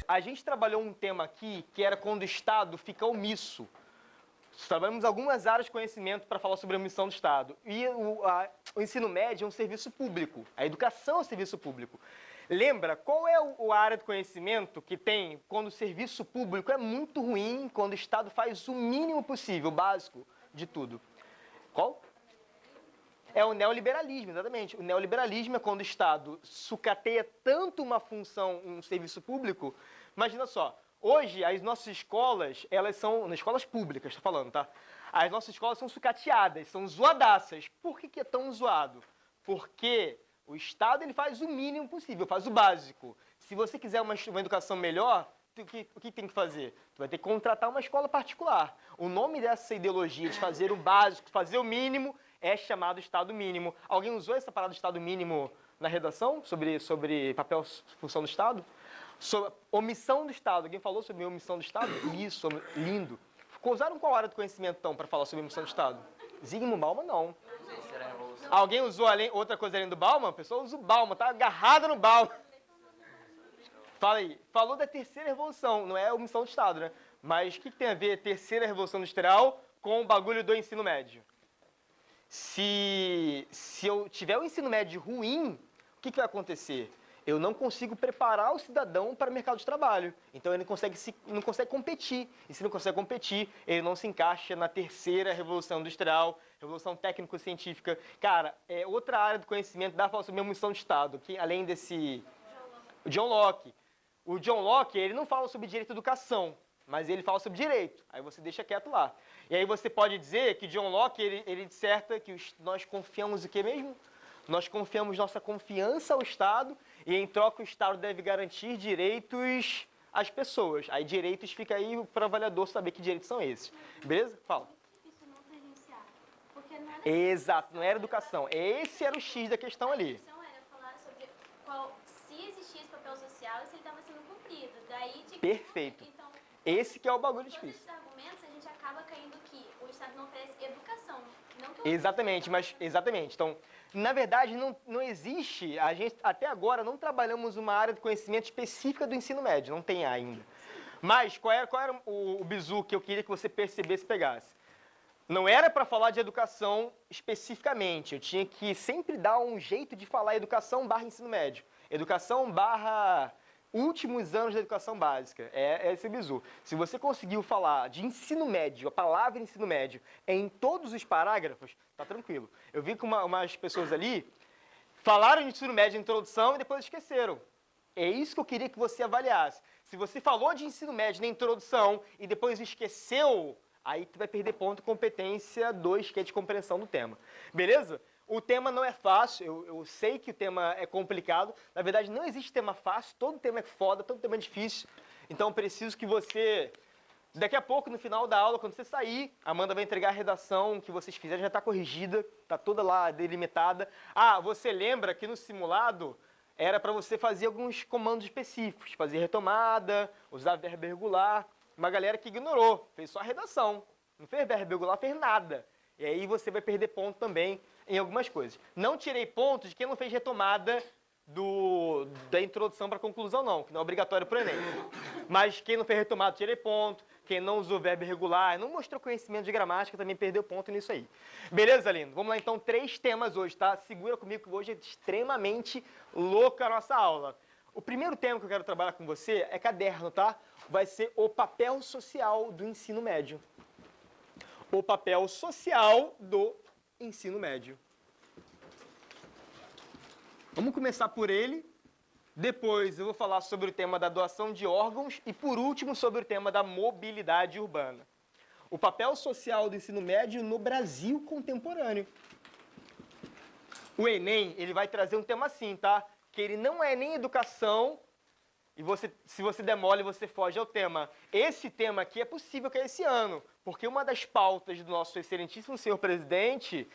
A gente trabalhou um tema aqui que era quando o Estado fica omisso. Trabalhamos algumas áreas de conhecimento para falar sobre a omissão do Estado. E o ensino médio é um serviço público. A educação é um serviço público. Lembra qual é a área de conhecimento que tem quando o serviço público é muito ruim, quando o Estado faz o mínimo possível, o básico de tudo? Qual? É o neoliberalismo, exatamente. O neoliberalismo é quando o Estado sucateia tanto uma função, um serviço público. Imagina só, hoje as nossas escolas, elas são, nas escolas públicas, estou falando, tá? As nossas escolas são sucateadas, são zoadaças. Por que é tão zoado? Porque o Estado ele faz o mínimo possível, faz o básico. Se você quiser uma educação melhor, o que tem que fazer? Tu vai ter que contratar uma escola particular. O nome dessa ideologia de fazer o básico, fazer o mínimo, é chamado Estado mínimo. Alguém usou essa parada de Estado mínimo na redação? Sobre papel e função do Estado? Sobre omissão do Estado. Alguém falou sobre omissão do Estado? Isso, lindo. Usaram qual área do conhecimento, então, para falar sobre omissão do Estado? Zygmunt Bauman, não. Alguém usou outra coisa além do Bauman? A pessoa usa o Bauman, tá agarrada no Bauman. Fala aí. Falou da terceira revolução, não é omissão do Estado, né? Mas o que tem a ver a terceira revolução industrial com o bagulho do ensino médio? Se eu tiver um ensino médio ruim, o que vai acontecer? Eu não consigo preparar o cidadão para o mercado de trabalho. Então ele não consegue competir. E se não consegue competir, ele não se encaixa na terceira revolução industrial, revolução técnico-científica. Cara, é outra área do conhecimento, dá para falar sobre a omissão de Estado, que, além desse... O John Locke. O John Locke, ele não fala sobre direito à educação, mas ele fala sobre direito. Aí você deixa quieto lá. E aí você pode dizer que John Locke, ele disserta que nós confiamos o quê mesmo? Nós confiamos nossa confiança ao Estado e, em troca, o Estado deve garantir direitos às pessoas. Aí, direitos fica aí para o avaliador saber que direitos são esses. Beleza? Fala. Exato, não era educação. Esse era o X da questão ali. A questão era falar sobre se existisse papel social e se ele estava sendo cumprido. Perfeito. Então, esse que é o bagulho difícil. Todos esses argumentos, a gente acaba caindo que o Estado não oferece educação. Exatamente. Então, na verdade, não existe, a gente até agora não trabalhamos uma área de conhecimento específica do ensino médio, não tem ainda. Mas qual era o bizu que eu queria que você percebesse e pegasse? Não era para falar de educação especificamente, eu tinha que sempre dar um jeito de falar educação barra ensino médio. Educação barra últimos anos da educação básica, é esse bizu. Se você conseguiu falar de ensino médio, a palavra ensino médio, em todos os parágrafos, tá tranquilo. Eu vi que umas pessoas ali falaram de ensino médio na introdução e depois esqueceram. É isso que eu queria que você avaliasse. Se você falou de ensino médio na introdução e depois esqueceu, aí tu vai perder ponto competência 2, que é de compreensão do tema. Beleza? O tema não é fácil, eu sei que o tema é complicado. Na verdade, não existe tema fácil, todo tema é foda, todo tema é difícil. Então, eu preciso que você, daqui a pouco, no final da aula, quando você sair, a Amanda vai entregar a redação que vocês fizeram, já está corrigida, está toda lá delimitada. Ah, você lembra que no simulado era para você fazer alguns comandos específicos, fazer retomada, usar verbo regular. Uma galera que ignorou, fez só a redação, não fez verbo regular, fez nada. E aí você vai perder ponto também em algumas coisas. Não tirei pontos de quem não fez retomada da introdução para a conclusão, não, que não é obrigatório para o Enem. Mas quem não fez retomada, tirei ponto. Quem não usou verbo irregular, não mostrou conhecimento de gramática, também perdeu ponto nisso aí. Beleza, lindo? Vamos lá, então, 3 temas hoje, tá? Segura comigo que hoje é extremamente louca a nossa aula. O primeiro tema que eu quero trabalhar com você é caderno, tá? Vai ser o papel social do ensino médio. O papel social do ensino médio. Vamos começar por ele. Depois eu vou falar sobre o tema da doação de órgãos e, por último, sobre o tema da mobilidade urbana. O papel social do ensino médio no Brasil contemporâneo. O Enem, ele vai trazer um tema assim, tá? Que ele não é nem educação, e se você demole, você foge ao tema. Esse tema aqui é possível que é esse ano, porque uma das pautas do nosso excelentíssimo senhor presidente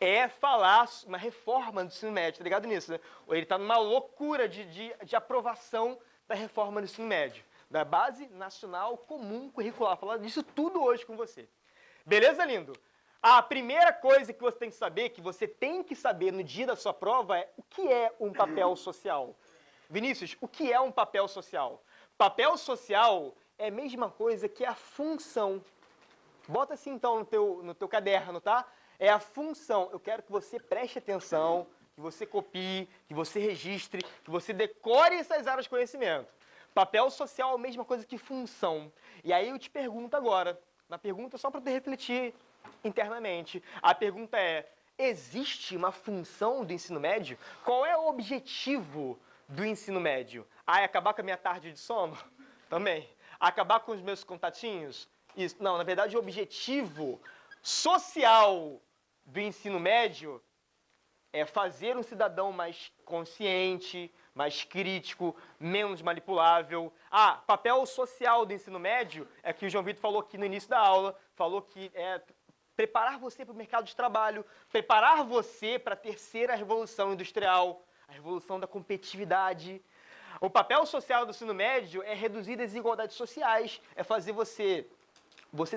é falar uma reforma do ensino médio, tá ligado nisso, né? Ele está numa loucura de aprovação da reforma do ensino médio, da Base Nacional Comum Curricular. Vou falar disso tudo hoje com você. Beleza, lindo? A primeira coisa que você tem que saber no dia da sua prova é o que é um papel social. Vinícius, o que é um papel social? Papel social é a mesma coisa que a função. Bota assim, então, no teu caderno, tá? É a função. Eu quero que você preste atenção, que você copie, que você registre, que você decore essas áreas de conhecimento. Papel social é a mesma coisa que função. E aí eu te pergunto agora, na pergunta só para tu refletir internamente. A pergunta é, existe uma função do ensino médio? Qual é o objetivo do ensino médio? Ah, é acabar com a minha tarde de sono? Também. Acabar com os meus contatinhos? Isso. Não, na verdade, o objetivo social do ensino médio é fazer um cidadão mais consciente, mais crítico, menos manipulável. Ah, papel social do ensino médio é que o João Vitor falou aqui no início da aula, falou que é preparar você para o mercado de trabalho, preparar você para a terceira revolução industrial, a revolução da competitividade. O papel social do ensino médio é reduzir desigualdades sociais, é fazer você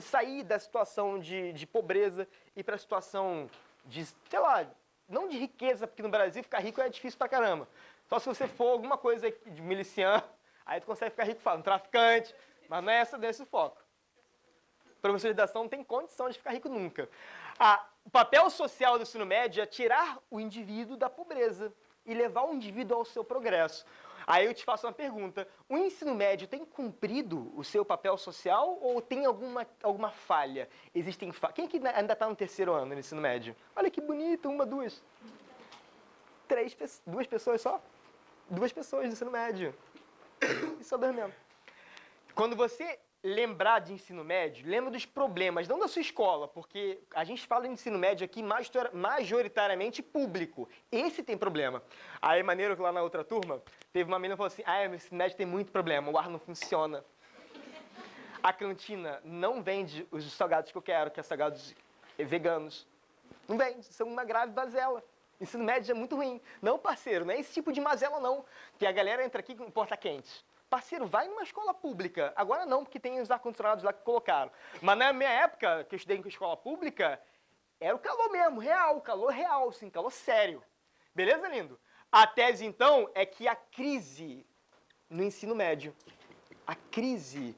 sair da situação de pobreza e para a situação de, sei lá, não de riqueza, porque no Brasil ficar rico é difícil pra caramba. Só se você for alguma coisa de miliciano, aí tu consegue ficar rico falando, traficante, mas não é esse o foco. Professor de redação não tem condição de ficar rico nunca. O papel social do ensino médio é tirar o indivíduo da pobreza e levar o indivíduo ao seu progresso. Aí eu te faço uma pergunta, o ensino médio tem cumprido o seu papel social ou tem alguma falha? Existem Quem que ainda está no terceiro ano no ensino médio? Olha que bonito, uma, duas. Duas pessoas só? 2 pessoas no ensino médio. E só dormindo. Quando você lembrar de ensino médio, lembra dos problemas, não da sua escola, porque a gente fala de ensino médio aqui majoritariamente público. Esse tem problema. Aí, maneiro que lá na outra turma, teve uma menina que falou assim, meu ensino médio tem muito problema, o ar não funciona. A cantina não vende os salgados que eu quero, que é salgados veganos. Não vende, são uma grave mazela. Ensino médio é muito ruim. Não, parceiro, não é esse tipo de mazela, não. Que a galera entra aqui com porta quente. Parceiro, vai numa escola pública. Agora não, porque tem os ar-condicionados lá que colocaram. Mas na minha época, que eu estudei em escola pública, era o calor mesmo, real, calor real, sim, calor sério. Beleza, lindo? A tese, então, é que a crise no ensino médio, a crise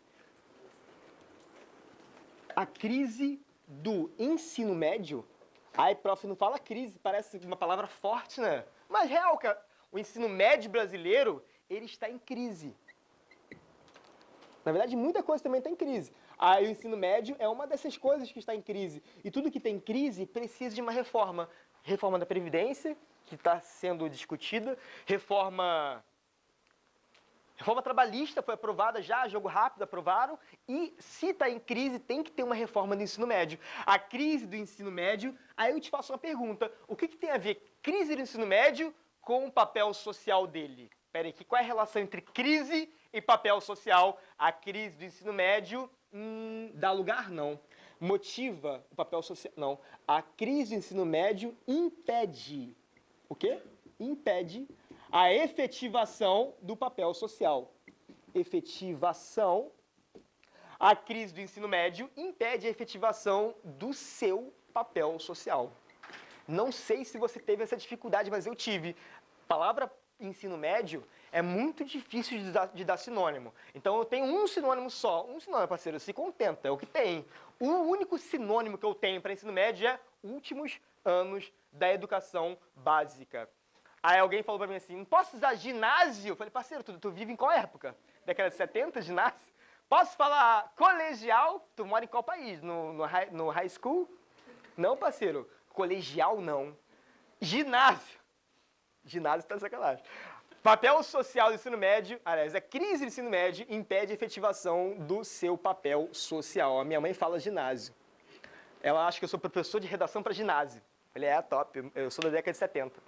do ensino médio, aí, prof, não fala crise, parece uma palavra forte, né? Mas real, cara, o ensino médio brasileiro, ele está em crise. Na verdade, muita coisa também está em crise. Aí o ensino médio é uma dessas coisas que está em crise. E tudo que tem crise precisa de uma reforma. Reforma da Previdência, que está sendo discutida. Reforma trabalhista foi aprovada já, jogo rápido, aprovaram. E se está em crise, tem que ter uma reforma do ensino médio. A crise do ensino médio, aí eu te faço uma pergunta. O que tem a ver crise do ensino médio com o papel social dele? Peraí, qual é a relação entre crise e papel social? A crise do ensino médio dá lugar? Não. Motiva o papel social? Não. A crise do ensino médio impede. O quê? Impede a efetivação do papel social. Efetivação. A crise do ensino médio impede a efetivação do seu papel social. Não sei se você teve essa dificuldade, mas eu tive. Palavra ensino médio é muito difícil de dar sinônimo. Então eu tenho um sinônimo só. Um sinônimo, parceiro, se contenta, é o que tem. O único sinônimo que eu tenho para ensino médio é últimos anos da educação básica. Aí alguém falou para mim assim, não posso usar ginásio? Eu falei, parceiro, tu vive em qual época? Década de 70, ginásio? Posso falar colegial? Tu mora em qual país? No high school? Não, parceiro. Colegial, não. Ginásio. Ginásio tá de sacanagem. Papel social do ensino médio, aliás, a crise do ensino médio impede a efetivação do seu papel social. A minha mãe fala ginásio. Ela acha que eu sou professor de redação para ginásio. Ele é top, eu sou da década de 70.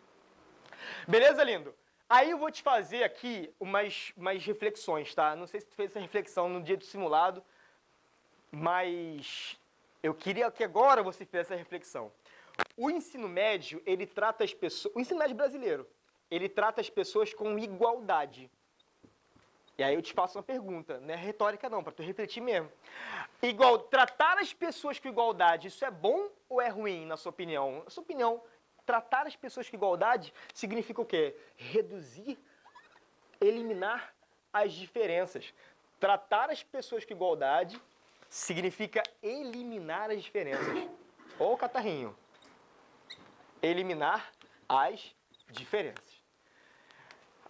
Beleza, lindo? Aí eu vou te fazer aqui umas reflexões, tá? Não sei se tu fez essa reflexão no dia do simulado, mas eu queria que agora você fizesse essa reflexão. O ensino médio, ele trata as pessoas... O ensino médio brasileiro, ele trata as pessoas com igualdade. E aí eu te faço uma pergunta, não é retórica não, para tu refletir mesmo. Tratar as pessoas com igualdade, isso é bom ou é ruim, na sua opinião? Na sua opinião, tratar as pessoas com igualdade significa o quê? Reduzir, eliminar as diferenças. Tratar as pessoas com igualdade significa eliminar as diferenças. Ô, catarrinho. Eliminar as diferenças.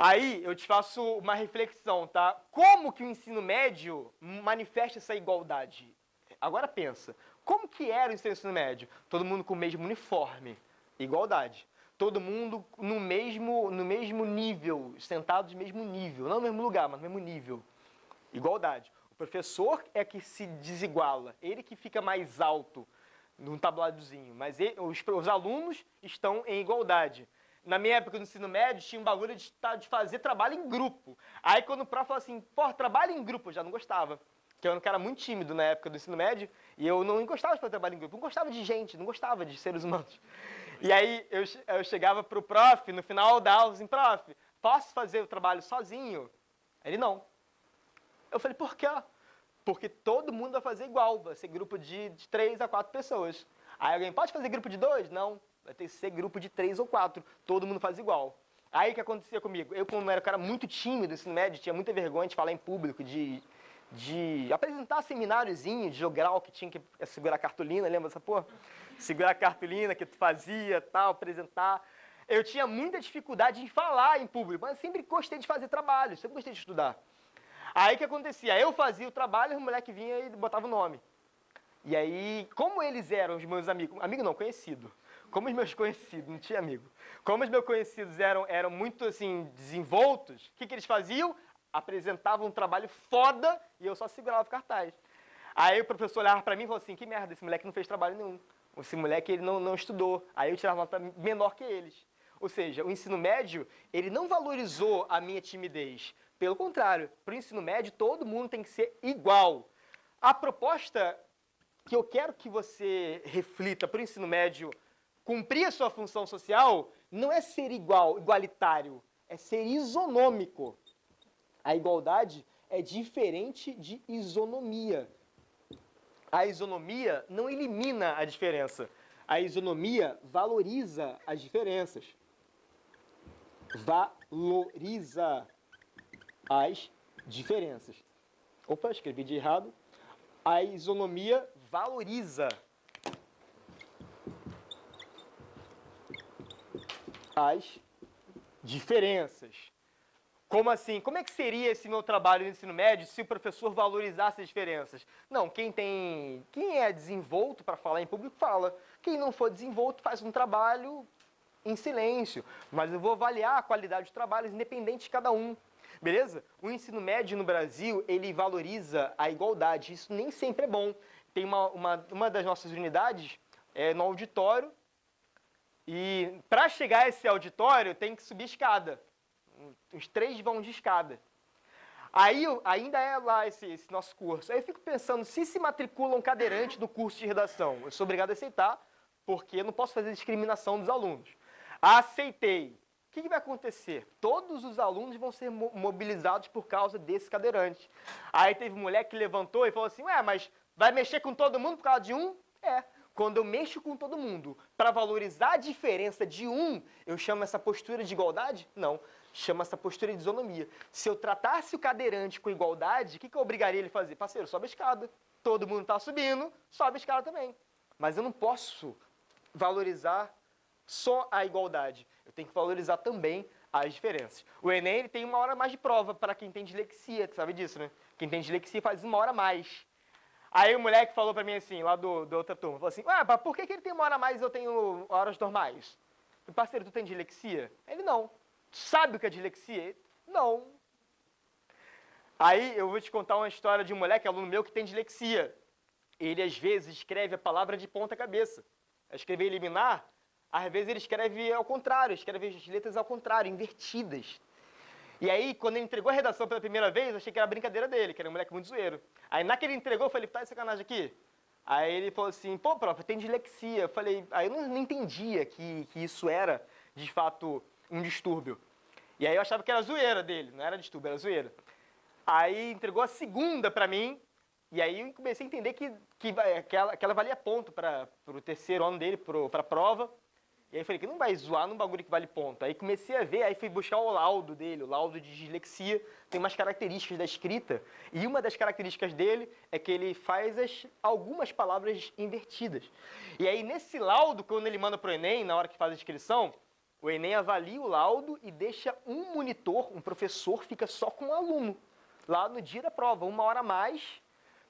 Aí eu te faço uma reflexão, tá? Como que o ensino médio manifesta essa igualdade? Agora pensa, como que era o ensino médio? Todo mundo com o mesmo uniforme, igualdade. Todo mundo no mesmo nível, sentado no mesmo nível, não no mesmo lugar, mas no mesmo nível, igualdade. O professor é que se desiguala, ele que fica mais alto num tabladozinho, mas os alunos estão em igualdade. Na minha época do ensino médio, tinha um bagulho de fazer trabalho em grupo. Aí quando o prof falou assim, pô, trabalho em grupo, eu já não gostava. Porque eu era um cara muito tímido na época do ensino médio, e eu não gostava de fazer trabalho em grupo, não gostava de gente, não gostava de seres humanos. E aí eu chegava pro prof, no final da aula, assim, prof, posso fazer o trabalho sozinho? Ele, não. Eu falei, por quê? Porque todo mundo vai fazer igual, vai ser grupo de 3 a 4 pessoas. Aí alguém, pode fazer grupo de 2? Não. Vai ter que ser grupo de 3 ou 4. Todo mundo faz igual. Aí o que acontecia comigo? Eu, como era um cara muito tímido no ensino médio, tinha muita vergonha de falar em público, de apresentar semináriozinho de jogral que tinha que segurar a cartolina, lembra dessa porra? Segurar a cartolina que tu fazia, tal, apresentar. Eu tinha muita dificuldade em falar em público, mas sempre gostei de fazer trabalho, sempre gostei de estudar. Aí o que acontecia? Eu fazia o trabalho e o moleque vinha e botava o nome. E aí, como eles eram os meus amigos, amigo não, conhecido. Como os meus conhecidos, não tinha amigo. Como os meus conhecidos eram muito, assim, desenvoltos, o que eles faziam? Apresentavam um trabalho foda e eu só segurava o cartaz. Aí o professor olhava pra mim e falou assim, que merda, esse moleque não fez trabalho nenhum. Esse moleque, ele não estudou. Aí eu tirava nota menor que eles. Ou seja, o ensino médio, ele não valorizou a minha timidez. Pelo contrário, para o ensino médio, todo mundo tem que ser igual. A proposta que eu quero que você reflita para o ensino médio cumprir a sua função social não é ser igualitário, é ser isonômico. A igualdade é diferente de isonomia. A isonomia não elimina a diferença. A isonomia valoriza as diferenças. Valoriza as diferenças. Opa, escrevi de errado. A isonomia valoriza as diferenças. Como assim? Como é que seria esse meu trabalho no ensino médio se o professor valorizasse as diferenças? Não, quem é desenvolto para falar em público, fala. Quem não for desenvolto, faz um trabalho em silêncio. Mas eu vou avaliar a qualidade do trabalho independente de cada um. Beleza? O ensino médio no Brasil, ele valoriza a igualdade. Isso nem sempre é bom. Tem uma das nossas unidades no auditório. E para chegar a esse auditório, tem que subir escada. Uns 3 vão de escada. Aí ainda é lá esse nosso curso. Aí eu fico pensando, se matricula um cadeirante do curso de redação, eu sou obrigado a aceitar, porque eu não posso fazer discriminação dos alunos. Aceitei. O que vai acontecer? Todos os alunos vão ser mobilizados por causa desse cadeirante. Aí teve uma mulher que levantou e falou assim, ué, mas vai mexer com todo mundo por causa de um? É. Quando eu mexo com todo mundo para valorizar a diferença de um, eu chamo essa postura de igualdade? Não. Chama essa postura de isonomia. Se eu tratasse o cadeirante com igualdade, o que eu obrigaria ele a fazer? Parceiro, sobe a escada. Todo mundo está subindo, sobe a escada também. Mas eu não posso valorizar só a igualdade. Eu tenho que valorizar também as diferenças. O Enem ele tem 1 hora mais de prova para quem tem dislexia, tu sabe disso, né? Quem tem dislexia faz 1 hora mais. Aí o moleque falou para mim assim, lá do outra turma, falou assim, ué, mas por que ele tem 1 hora a mais e eu tenho horas normais? E, parceiro, tu tem dislexia? Ele, não. Tu sabe o que é dislexia? Não. Aí eu vou te contar uma história de um moleque, aluno meu, que tem dislexia. Ele, às vezes, escreve a palavra de ponta cabeça. Escrever eliminar, às vezes ele escreve ao contrário, escreve as letras ao contrário, invertidas. E aí, quando ele entregou a redação pela primeira vez, eu achei que era brincadeira dele, que era um moleque muito zoeiro. Aí, naquele ele entregou, eu falei, tá de sacanagem aqui? Aí ele falou assim, pô, prof, tem dislexia. Eu falei, aí eu não entendia que isso era, de fato, um distúrbio. E aí eu achava que era zoeira dele, não era distúrbio, era zoeira. Aí entregou a segunda pra mim, e aí eu comecei a entender que ela valia ponto para o terceiro ano dele, para a prova. E aí eu falei que não vai zoar num bagulho que vale ponto. Aí comecei a ver, aí fui buscar o laudo dele, o laudo de dislexia. Tem umas características da escrita. E uma das características dele é que ele faz algumas palavras invertidas. E aí nesse laudo, quando ele manda pro Enem, na hora que faz a inscrição, o Enem avalia o laudo e deixa um monitor, um professor, fica só com o aluno. Lá no dia da prova, 1 hora a mais,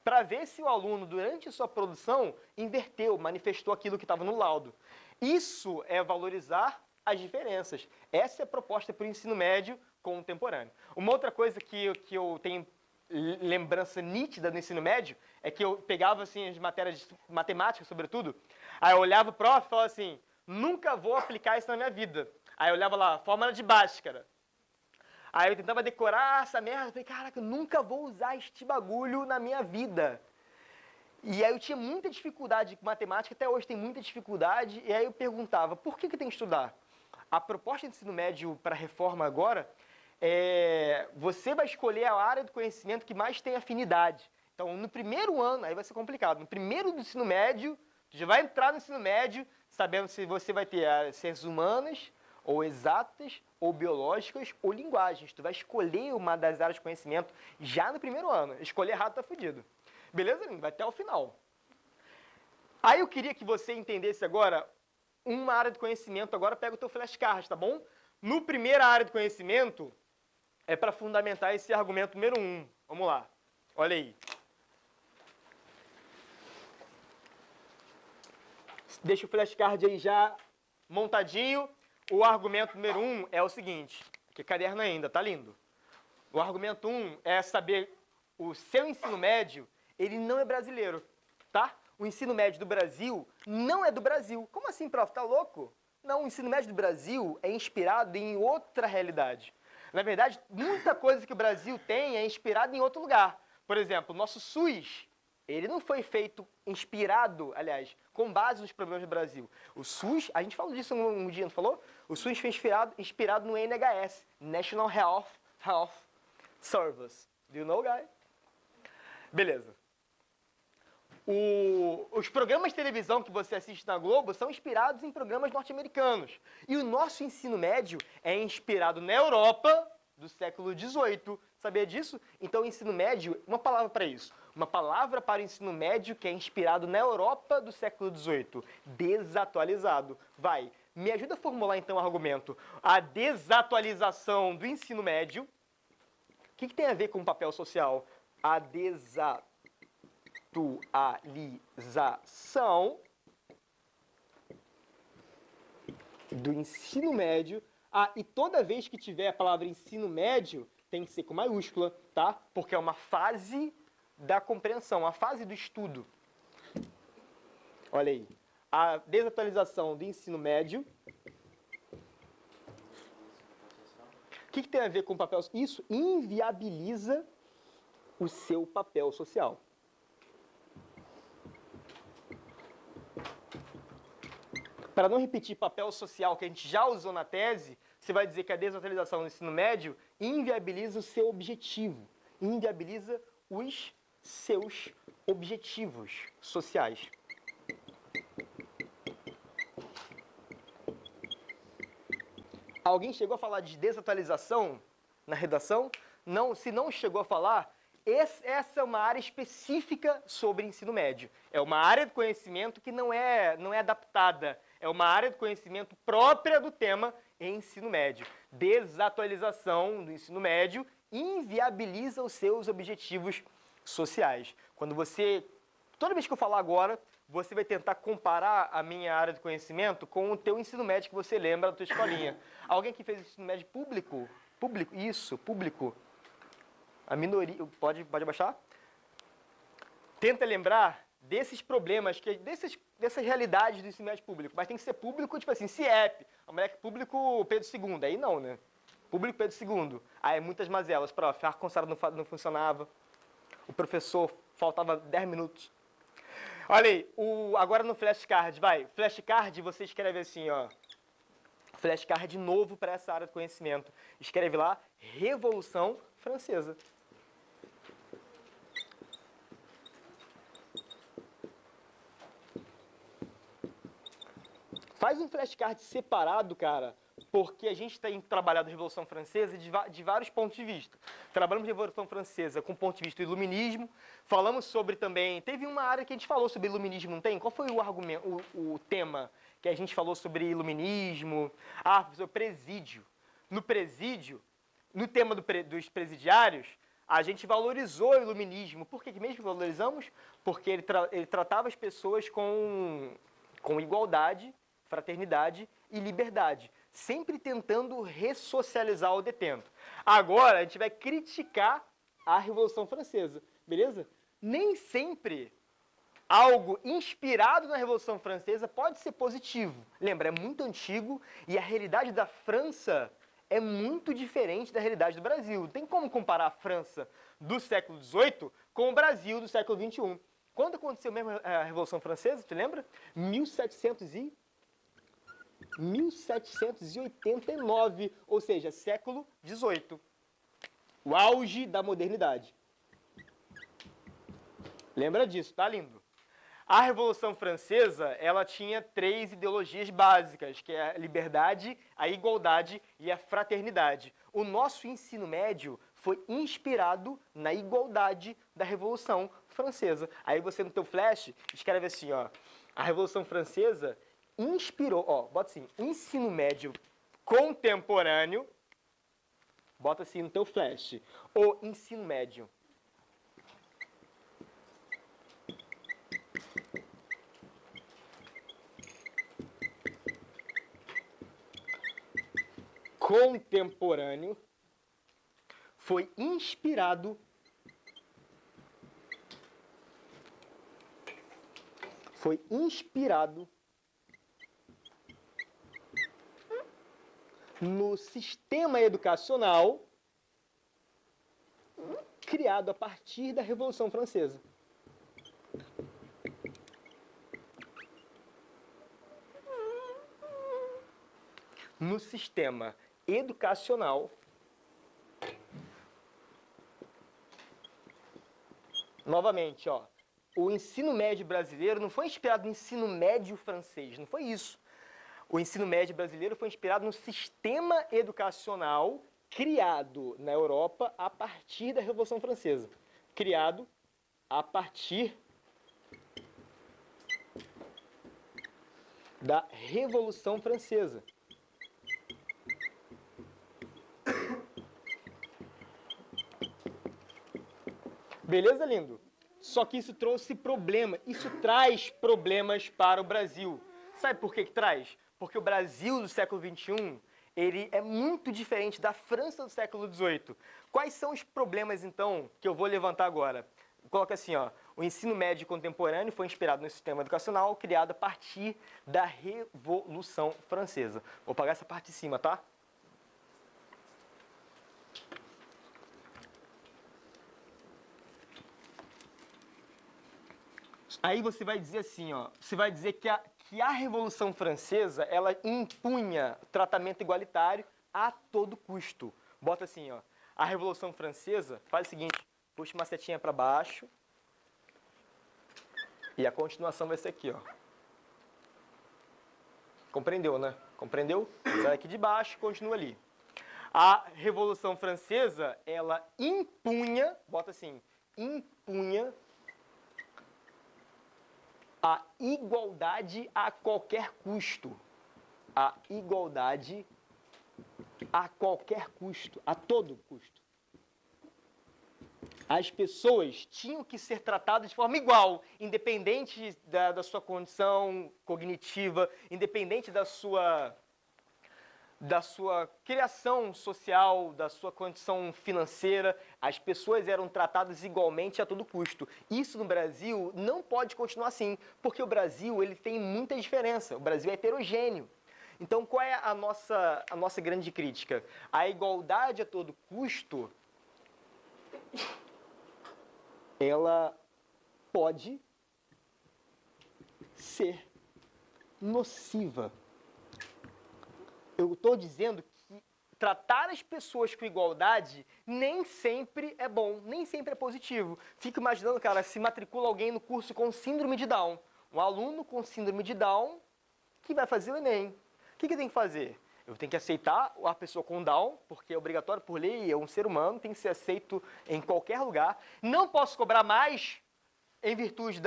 para ver se o aluno, durante a sua produção, inverteu, manifestou aquilo que estava no laudo. Isso é valorizar as diferenças. Essa é a proposta para o ensino médio contemporâneo. Uma outra coisa que eu tenho lembrança nítida no ensino médio é que eu pegava assim, as matérias de matemática, sobretudo, aí eu olhava o prof e falava assim, nunca vou aplicar isso na minha vida. Aí eu olhava lá, fórmula de Bhaskara. Aí eu tentava decorar essa merda, falei, caraca, eu nunca vou usar este bagulho na minha vida. E aí eu tinha muita dificuldade com matemática, até hoje tem muita dificuldade, e aí eu perguntava, por que tem que estudar? A proposta de ensino médio para a reforma agora você vai escolher a área do conhecimento que mais tem afinidade. Então, no primeiro ano, aí vai ser complicado, no primeiro do ensino médio, tu já vai entrar no ensino médio sabendo se você vai ter ciências humanas, ou exatas, ou biológicas, ou linguagens. Tu vai escolher uma das áreas de conhecimento já no primeiro ano. Escolher errado tá fudido. Beleza, lindo? Vai até o final. Aí eu queria que você entendesse agora uma área de conhecimento. Agora pega o teu flashcard, tá bom? No primeira área de conhecimento, é para fundamentar esse argumento número 1. Vamos lá. Olha aí. Deixa o flashcard aí já montadinho. O argumento número 1 é o seguinte, que caderno ainda, tá lindo. O argumento 1 é saber o seu ensino médio, ele não é brasileiro, tá? O ensino médio do Brasil não é do Brasil. Como assim, prof? Tá louco? Não, o ensino médio do Brasil é inspirado em outra realidade. Na verdade, muita coisa que o Brasil tem é inspirada em outro lugar. Por exemplo, o nosso SUS, ele não foi feito inspirado, aliás, com base nos problemas do Brasil. O SUS, a gente falou disso um dia, não falou? O SUS foi inspirado no NHS, National Health Service. Do you know, guy? Beleza. Os programas de televisão que você assiste na Globo são inspirados em programas norte-americanos. E o nosso ensino médio é inspirado na Europa do século XVIII. Sabia disso? Então, o ensino médio, uma palavra para isso. Uma palavra para o ensino médio que é inspirado na Europa do século XVIII. Desatualizado. Vai. Me ajuda a formular, então, o argumento. A desatualização do ensino médio. O que tem a ver com o papel social? A desatualização do ensino médio. E toda vez que tiver a palavra ensino médio, tem que ser com maiúscula, tá? Porque é uma fase da compreensão, uma fase do estudo. Olha aí. A desatualização do ensino médio. O que tem a ver com o papel? Isso inviabiliza o seu papel social. Para não repetir papel social que a gente já usou na tese, você vai dizer que a desatualização do ensino médio inviabiliza o seu objetivo, inviabiliza os seus objetivos sociais. Alguém chegou a falar de desatualização na redação? Não, se não chegou a falar, essa é uma área específica sobre ensino médio. É uma área de conhecimento que não é adaptada. É uma área de conhecimento própria do tema ensino médio. Desatualização do ensino médio inviabiliza os seus objetivos sociais. Toda vez que eu falar agora, você vai tentar comparar a minha área de conhecimento com o teu ensino médio que você lembra da tua escolinha. Alguém que fez ensino médio público? Público? Isso, público. A minoria, pode abaixar? Tenta lembrar desses problemas, dessas realidades do ensino médio público. Mas tem que ser público, tipo assim, CIEP, a moleque público Pedro II. Aí não, né? Público Pedro II. Aí muitas mazelas, prof. A ar-condicionado não funcionava. O professor faltava 10 minutos. Olha aí, agora no flashcard, vai. Flashcard, você escreve assim, ó. Flashcard novo para essa área de conhecimento. Escreve lá, Revolução Francesa. Faz um flashcard separado, cara, porque a gente tem trabalhado a Revolução Francesa de vários pontos de vista. Trabalhamos a Revolução Francesa com o ponto de vista do iluminismo, falamos sobre também... Teve uma área que a gente falou sobre iluminismo, não tem? Qual foi o argumento, o tema que a gente falou sobre iluminismo? Ah, professor, presídio. No presídio, no tema dos presidiários, a gente valorizou o iluminismo. Por que mesmo valorizamos? Porque ele tratava as pessoas com igualdade, fraternidade e liberdade, sempre tentando ressocializar o detento. Agora, a gente vai criticar a Revolução Francesa, beleza? Nem sempre algo inspirado na Revolução Francesa pode ser positivo. Lembra, é muito antigo e a realidade da França é muito diferente da realidade do Brasil. Não tem como comparar a França do século XVIII com o Brasil do século XXI. Quando aconteceu mesmo a Revolução Francesa, te lembra? 1789, ou seja, século XVIII. O auge da modernidade. Lembra disso, tá lindo? A Revolução Francesa, ela tinha 3 ideologias básicas, que é a liberdade, a igualdade e a fraternidade. O nosso ensino médio foi inspirado na igualdade da Revolução Francesa. Aí você no teu flash escreve assim, ó, a Revolução Francesa inspirou, ó, bota assim, o ensino médio contemporâneo, bota assim no teu flash, o ensino médio contemporâneo foi inspirado no sistema educacional criado a partir da Revolução Francesa. No sistema educacional, novamente, ó, o ensino médio brasileiro não foi inspirado no ensino médio francês, não foi isso. O ensino médio brasileiro foi inspirado no sistema educacional criado na Europa a partir da Revolução Francesa. Criado a partir da Revolução Francesa. Beleza, lindo? Só que isso trouxe problema, isso traz problemas para o Brasil. Sabe por que traz? Porque o Brasil do século XXI, ele é muito diferente da França do século XVIII. Quais são os problemas, então, que eu vou levantar agora? Coloca assim, ó, o ensino médio contemporâneo foi inspirado no sistema educacional criado a partir da Revolução Francesa. Vou apagar essa parte de cima, tá? Aí você vai dizer assim, ó, você vai dizer que a Revolução Francesa, ela impunha tratamento igualitário a todo custo. Bota assim, ó, a Revolução Francesa faz o seguinte, puxa uma setinha para baixo e a continuação vai ser aqui, ó. Compreendeu, né? Compreendeu? Sai aqui de baixo e continua ali. A Revolução Francesa, ela impunha, bota assim, impunha a igualdade a qualquer custo. A igualdade a qualquer custo, a todo custo. As pessoas tinham que ser tratadas de forma igual, independente da sua condição cognitiva, independente da sua criação social, da sua condição financeira, as pessoas eram tratadas igualmente a todo custo. Isso no Brasil não pode continuar assim, porque o Brasil ele tem muita diferença, o Brasil é heterogêneo. Então, qual é a nossa grande crítica? A igualdade a todo custo, ela pode ser nociva. Eu estou dizendo que tratar as pessoas com igualdade nem sempre é bom, nem sempre é positivo. Fico imaginando, cara, se matricula alguém no curso com síndrome de Down. Um aluno com síndrome de Down que vai fazer o Enem. O que eu tenho que fazer? Eu tenho que aceitar a pessoa com Down, porque é obrigatório por lei, é um ser humano, tem que ser aceito em qualquer lugar. Não posso cobrar mais em virtude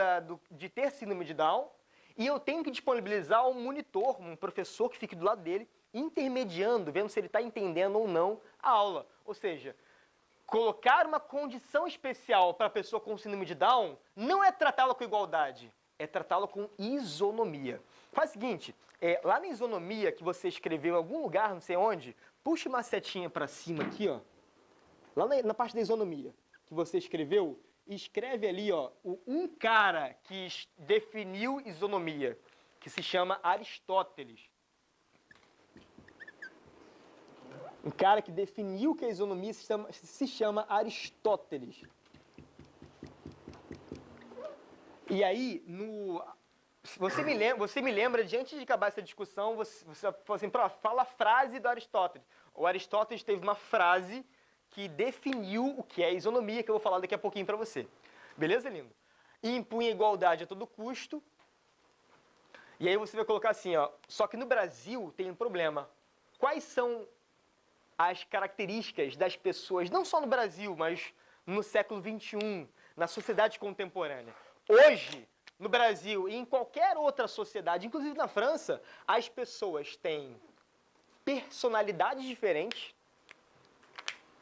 de ter síndrome de Down. E eu tenho que disponibilizar um monitor, um professor que fique do lado dele, intermediando, vendo se ele está entendendo ou não a aula. Ou seja, colocar uma condição especial para a pessoa com síndrome de Down não é tratá-la com igualdade, é tratá-la com isonomia. Faz o seguinte, lá na isonomia que você escreveu em algum lugar, não sei onde, puxa uma setinha para cima aqui, ó, lá na parte da isonomia que você escreveu, escreve ali, ó, um cara que definiu isonomia, que se chama Aristóteles. Um cara que definiu que a isonomia se chama Aristóteles. E aí, você me lembra, diante de acabar essa discussão, você fala assim, fala a frase do Aristóteles. O Aristóteles teve uma frase que definiu o que é isonomia, que eu vou falar daqui a pouquinho para você. Beleza, lindo? E impunha igualdade a todo custo. E aí você vai colocar assim, ó, só que no Brasil tem um problema. Quais são as características das pessoas, não só no Brasil, mas no século XXI, na sociedade contemporânea? Hoje, no Brasil e em qualquer outra sociedade, inclusive na França, as pessoas têm personalidades diferentes.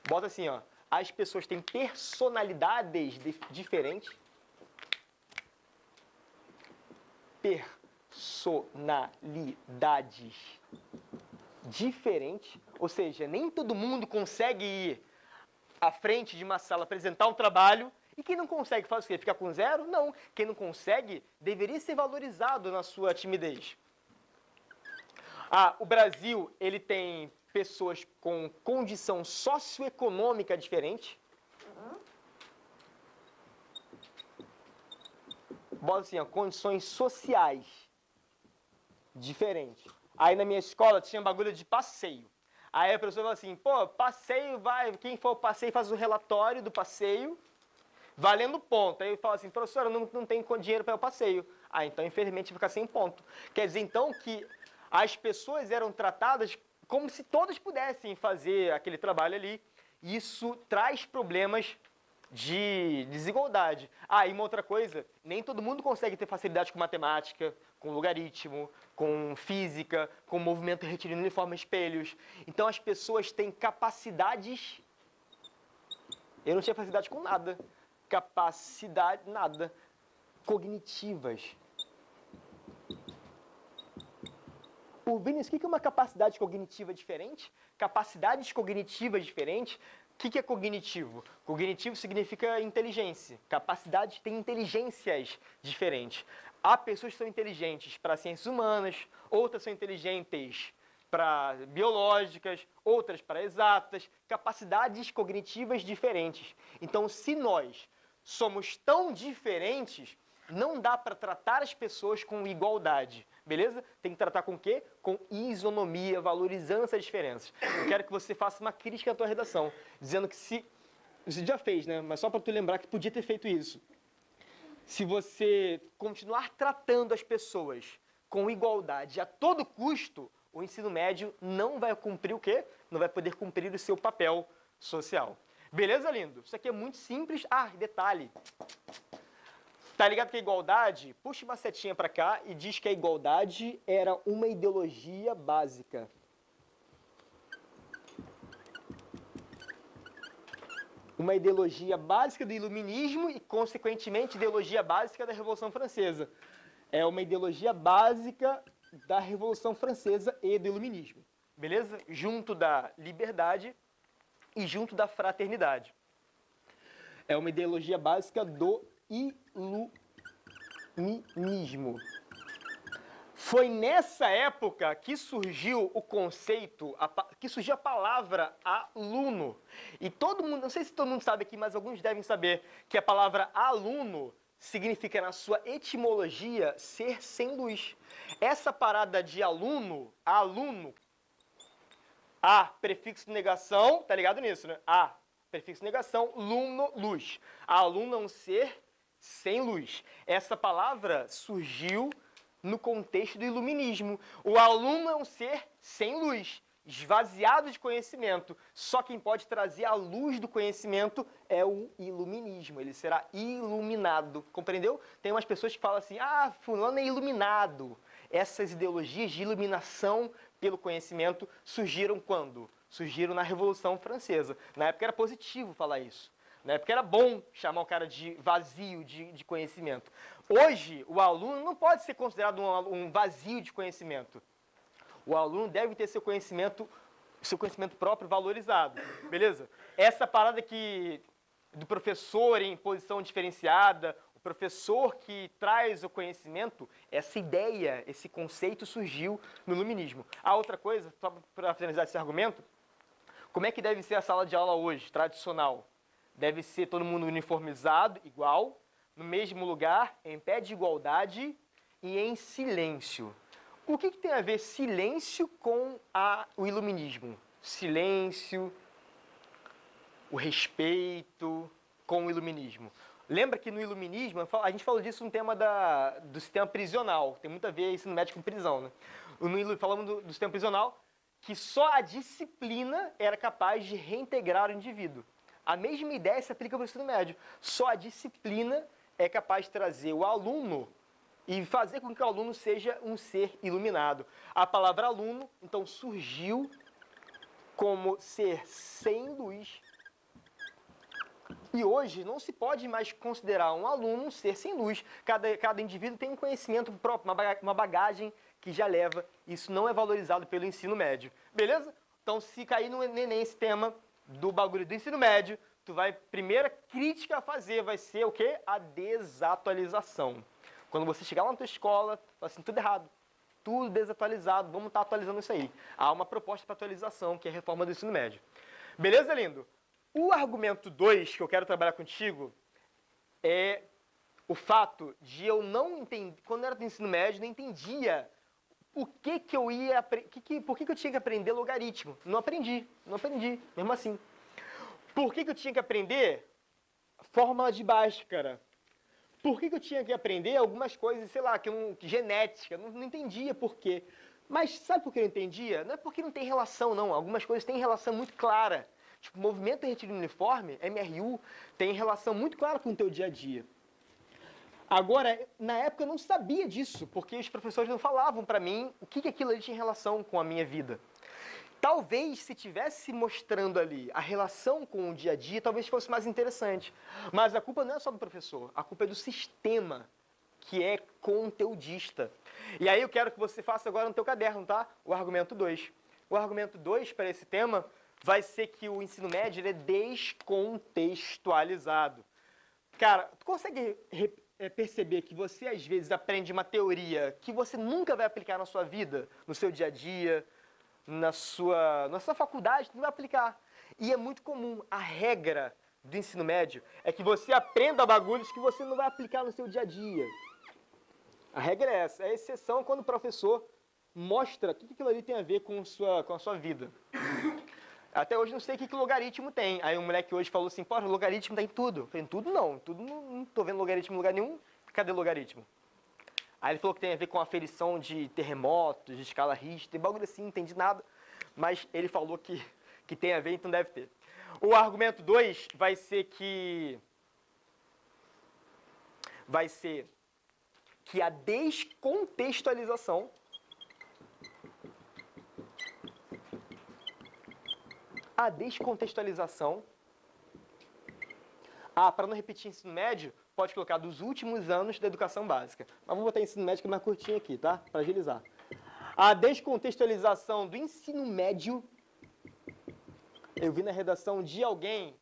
Bota assim, ó. As pessoas têm personalidades diferentes. Personalidades diferentes. Ou seja, nem todo mundo consegue ir à frente de uma sala apresentar um trabalho. E quem não consegue faz o quê? Ficar com zero? Não. Quem não consegue deveria ser valorizado na sua timidez. O Brasil, ele tem pessoas com condição socioeconômica diferente. Bota assim, ó, condições sociais diferentes. Aí na minha escola tinha bagulho de passeio. Aí a professora fala assim, pô, passeio vai, quem for passeio faz o relatório do passeio, valendo ponto. Aí eu falo assim, professora, não tem dinheiro para o passeio. Então infelizmente fica sem ponto. Quer dizer então que as pessoas eram tratadas como se todas pudessem fazer aquele trabalho ali. Isso traz problemas de desigualdade. E uma outra coisa, nem todo mundo consegue ter facilidade com matemática, com logaritmo, com física, com movimento retilíneo uniforme, espelhos. Então as pessoas têm capacidades... Eu não tinha facilidade com nada. Nada. Cognitivas. Vinícius, o que é uma capacidade cognitiva diferente? Capacidades cognitivas diferentes. O que é cognitivo? Cognitivo significa inteligência. Capacidade tem inteligências diferentes. Há pessoas que são inteligentes para ciências humanas, outras são inteligentes para biológicas, outras para exatas. Capacidades cognitivas diferentes. Então, se nós somos tão diferentes, não dá para tratar as pessoas com igualdade. Beleza? Tem que tratar com o quê? Com isonomia, valorizando essas diferenças. Eu quero que você faça uma crítica à tua redação, dizendo que se... Você já fez, né? Mas só para tu lembrar que podia ter feito isso. Se você continuar tratando as pessoas com igualdade a todo custo, o ensino médio não vai cumprir o quê? Não vai poder cumprir o seu papel social. Beleza, lindo? Isso aqui é muito simples. Detalhe. Tá ligado que a igualdade, puxa uma setinha para cá e diz que a igualdade era uma ideologia básica. Uma ideologia básica do iluminismo e, consequentemente, ideologia básica da Revolução Francesa. É uma ideologia básica da Revolução Francesa e do iluminismo. Beleza? Junto da liberdade e junto da fraternidade. É uma ideologia básica do iluminismo. Foi nessa época que surgiu o conceito, que surgiu a palavra aluno. E todo mundo, não sei se todo mundo sabe aqui, mas alguns devem saber que a palavra aluno significa, na sua etimologia, ser sem luz. Essa parada de aluno, prefixo negação, tá ligado nisso, né? Prefixo negação, luno, luz. Aluno é um ser sem luz. Essa palavra surgiu no contexto do iluminismo. O aluno é um ser sem luz, esvaziado de conhecimento. Só quem pode trazer a luz do conhecimento é o iluminismo. Ele será iluminado. Compreendeu? Tem umas pessoas que falam assim, ah, fulano é iluminado. Essas ideologias de iluminação pelo conhecimento surgiram quando? Surgiram na Revolução Francesa. Na época era positivo falar isso. Na época era bom chamar o cara de vazio de conhecimento. Hoje, o aluno não pode ser considerado um vazio de conhecimento. O aluno deve ter seu conhecimento próprio valorizado, beleza? Essa parada aqui do professor em posição diferenciada, o professor que traz o conhecimento, essa ideia, esse conceito surgiu no iluminismo. A outra coisa, só para finalizar esse argumento, como é que deve ser a sala de aula hoje, tradicional? Deve ser todo mundo uniformizado, igual, no mesmo lugar, em pé de igualdade e em silêncio. O que tem a ver silêncio com o iluminismo? Silêncio, o respeito com o iluminismo. Lembra que no iluminismo, a gente falou disso no tema do sistema prisional, tem muito a ver ensino médio com prisão, né? Falamos do sistema prisional, que só a disciplina era capaz de reintegrar o indivíduo. A mesma ideia se aplica para o ensino médio. Só a disciplina é capaz de trazer o aluno e fazer com que o aluno seja um ser iluminado. A palavra aluno, então, surgiu como ser sem luz. E hoje não se pode mais considerar um aluno um ser sem luz. Cada indivíduo tem um conhecimento próprio, uma bagagem que já leva. Isso não é valorizado pelo ensino médio. Beleza? Então, se cair no Enem esse tema do bagulho do ensino médio, primeira crítica a fazer vai ser o quê? A desatualização. Quando você chegar lá na tua escola, fala assim, tudo errado, tudo desatualizado, vamos estar atualizando isso aí. Há uma proposta para atualização, que é a reforma do ensino médio. Beleza, lindo? O argumento 2 que eu quero trabalhar contigo é o fato de eu não entender, quando eu era do ensino médio, não entendia por que eu tinha que aprender logaritmo. Não aprendi, mesmo assim. Por que eu tinha que aprender fórmula de Bhaskara? Por que eu tinha que aprender algumas coisas, sei lá, genética? Não entendia por quê. Mas sabe por que eu não entendia? Não é porque não tem relação, não. Algumas coisas têm relação muito clara. Tipo, movimento retilíneo uniforme, MRU, tem relação muito clara com o teu dia a dia. Agora, na época eu não sabia disso, porque os professores não falavam para mim o que aquilo ali tinha relação com a minha vida. Talvez, se tivesse mostrando ali a relação com o dia a dia, talvez fosse mais interessante. Mas a culpa não é só do professor, a culpa é do sistema, que é conteudista. E aí eu quero que você faça agora no teu caderno, tá? O argumento 2. O argumento 2 para esse tema vai ser que o ensino médio ele é descontextualizado. Cara, tu consegue perceber que você às vezes aprende uma teoria que você nunca vai aplicar na sua vida, no seu dia a dia, na sua faculdade, tu não vai aplicar. E é muito comum, a regra do ensino médio é que você aprenda bagulhos que você não vai aplicar no seu dia a dia. A regra é essa. A exceção é quando o professor mostra o que aquilo ali tem a ver com a sua vida. Até hoje não sei o que logaritmo tem. Aí um moleque hoje falou assim, pô, logaritmo tem tudo. Eu falei, tudo não. Tudo não tô vendo logaritmo em lugar nenhum. Cadê logaritmo? Aí ele falou que tem a ver com aferição de terremotos, de escala Richter, tem bagulho assim, não entendi nada. Mas ele falou que tem a ver, então deve ter. O argumento 2 vai ser que a descontextualização para não repetir ensino médio, pode colocar dos últimos anos da educação básica. Mas vamos botar ensino médio que é mais curtinho aqui, tá? Para agilizar. A descontextualização do ensino médio, eu vi na redação de alguém,